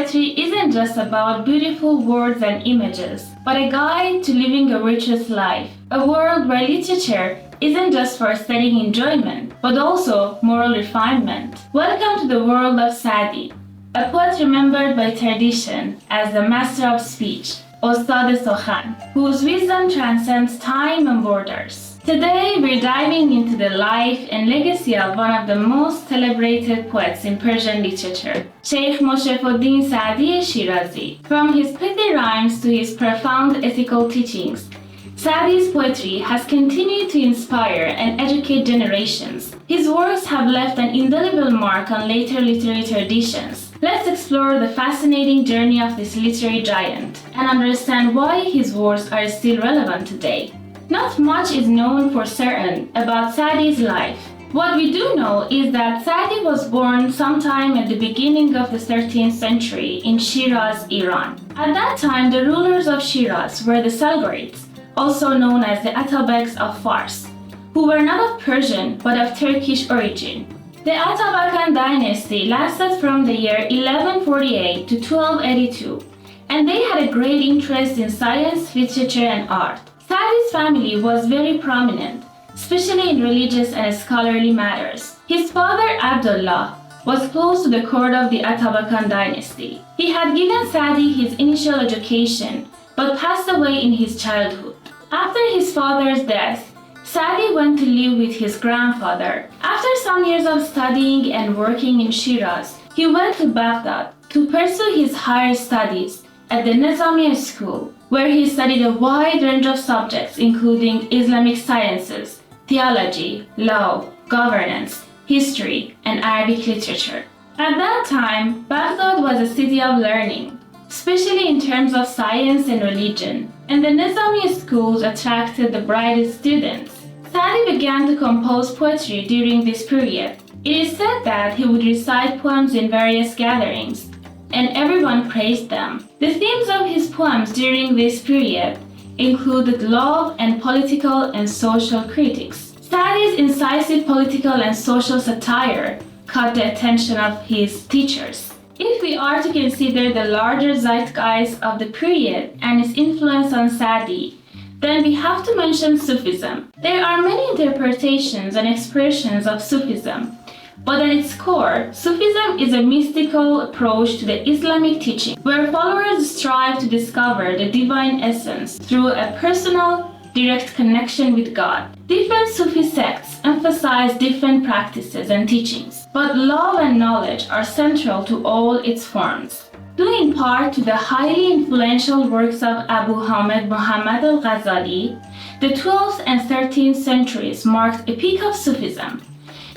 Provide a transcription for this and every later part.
poetry isn't just about beautiful words and images, but a guide to living a virtuous life, a world where literature isn't just for aesthetic enjoyment, but also moral refinement. Welcome to the world of Sadi, a poet remembered by tradition as the master of speech, Sadi, whose wisdom transcends time and borders. Today, we're diving into the life and legacy of one of the most celebrated poets in Persian literature, Sheikh Moshefuddin Sadi Shirazi. From his pithy rhymes to his profound ethical teachings, Sadi's poetry has continued to inspire and educate generations. His works have left an indelible mark on later literary traditions. Let's explore the fascinating journey of this literary giant and understand why his works are still relevant today. Not much is known for certain about Sadi's life. What we do know is that Sadi was born sometime at the beginning of the 13th century in Shiraz, Iran. At that time, the rulers of Shiraz were the Seljukids, also known as the Atabeks of Fars, who were not of Persian but of Turkish origin. The Atabakan dynasty lasted from the year 1148 to 1282, and they had a great interest in science, literature, and art. Sadi's family was very prominent, especially in religious and scholarly matters. His father, Abdullah, was close to the court of the Atabakan dynasty. He had given Sadi his initial education, but passed away in his childhood. After his father's death, Sadi went to live with his grandfather. After some years of studying and working in Shiraz, he went to Baghdad to pursue his higher studies at the Nizamiya school, where he studied a wide range of subjects including Islamic sciences, theology, law, governance, history, and Arabic literature. At that time, Baghdad was a city of learning, especially in terms of science and religion, and the Nizamiya schools attracted the brightest students. Sadi began to compose poetry during this period. It is said that he would recite poems in various gatherings, and everyone praised them. The themes of his poems during this period included love and political and social critics. Sadi's incisive political and social satire caught the attention of his teachers. If we are to consider the larger zeitgeist of the period and its influence on Sadi, then we have to mention Sufism. There are many interpretations and expressions of Sufism, but at its core, Sufism is a mystical approach to the Islamic teaching, where followers strive to discover the divine essence through a personal, direct connection with God. Different Sufi sects emphasize different practices and teachings, but love and knowledge are central to all its forms. Due in part to the highly influential works of Abu Hamid Muhammad al-Ghazali, the 12th and 13th centuries marked a peak of Sufism.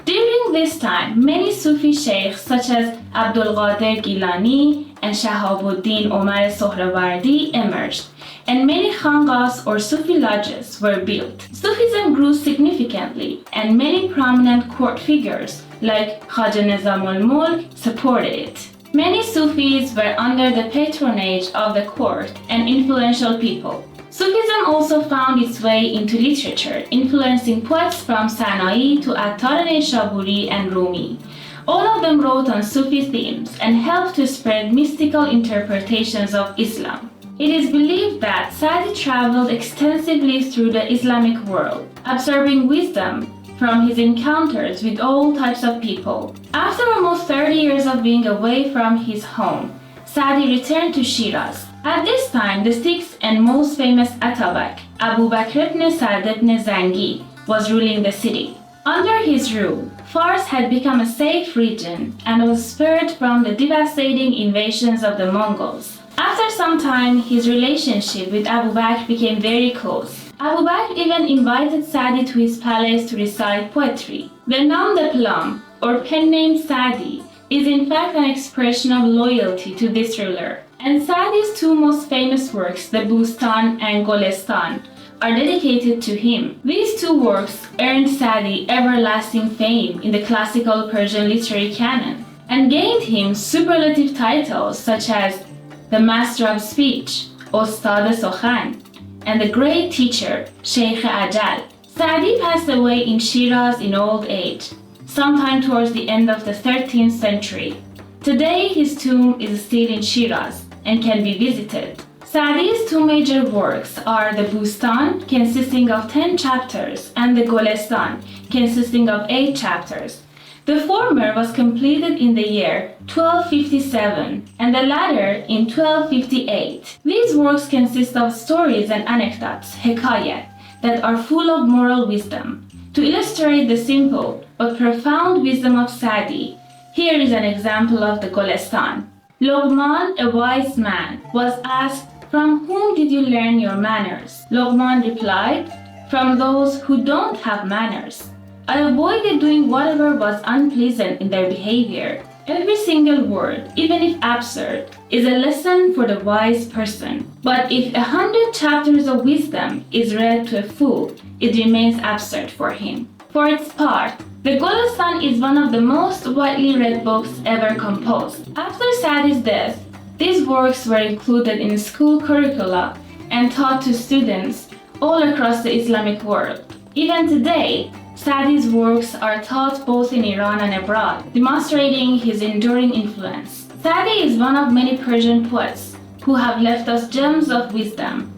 During this time, many Sufi sheikhs such as Abdul Qadir Gilani and Shahabuddin Omar Sohrawardi emerged, and many khanqahs or Sufi lodges were built. Sufism grew significantly, and many prominent court figures like Khaja Nizamul Mulk supported it. Many Sufis were under the patronage of the court and influential people. Sufism also found its way into literature, influencing poets from Sanai to Attar Neshaburi and Rumi. All of them wrote on Sufi themes and helped to spread mystical interpretations of Islam. It is believed that Sadi traveled extensively through the Islamic world, absorbing wisdom from his encounters with all types of people. After almost 30 years of being away from his home, Sadi returned to Shiraz. At this time, the sixth and most famous Atabak, Abu Bakr ibn Sa'd ibn Zangi, was ruling the city. Under his rule, Fars had become a safe region and was spared from the devastating invasions of the Mongols. After some time, his relationship with Abu Bakr became very close. Abu Bakr even invited Sadi to his palace to recite poetry. The nom de plume, or pen name Sadi, is in fact an expression of loyalty to this ruler. And Sadi's two most famous works, the Bustan and Golestan, are dedicated to him. These two works earned Sadi everlasting fame in the classical Persian literary canon and gained him superlative titles such as the Master of Speech, Ostad Sokhan, and the great teacher, Sheikh Ajal. Sadi passed away in Shiraz in old age, sometime towards the end of the 13th century. Today, his tomb is still in Shiraz and can be visited. Sadi's two major works are the Bustan, consisting of 10 chapters, and the Golestan, consisting of 8 chapters. The former was completed in the year 1257 and the latter in 1258. These works consist of stories and anecdotes, hekayat, that are full of moral wisdom. To illustrate the simple but profound wisdom of Sadi, here is an example of the Golestan. Luqman, a wise man, was asked, "From whom did you learn your manners?" Luqman replied, "From those who don't have manners. I avoided doing whatever was unpleasant in their behavior." Every single word, even if absurd, is a lesson for the wise person. But if 100 chapters of wisdom is read to a fool, it remains absurd for him. For its part, the Golestan is one of the most widely read books ever composed. After Sadi's death, these works were included in school curricula and taught to students all across the Islamic world. Even today, Sadi's works are taught both in Iran and abroad, demonstrating his enduring influence. Sadi is one of many Persian poets who have left us gems of wisdom.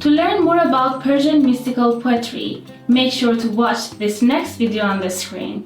To learn more about Persian mystical poetry, make sure to watch this next video on the screen.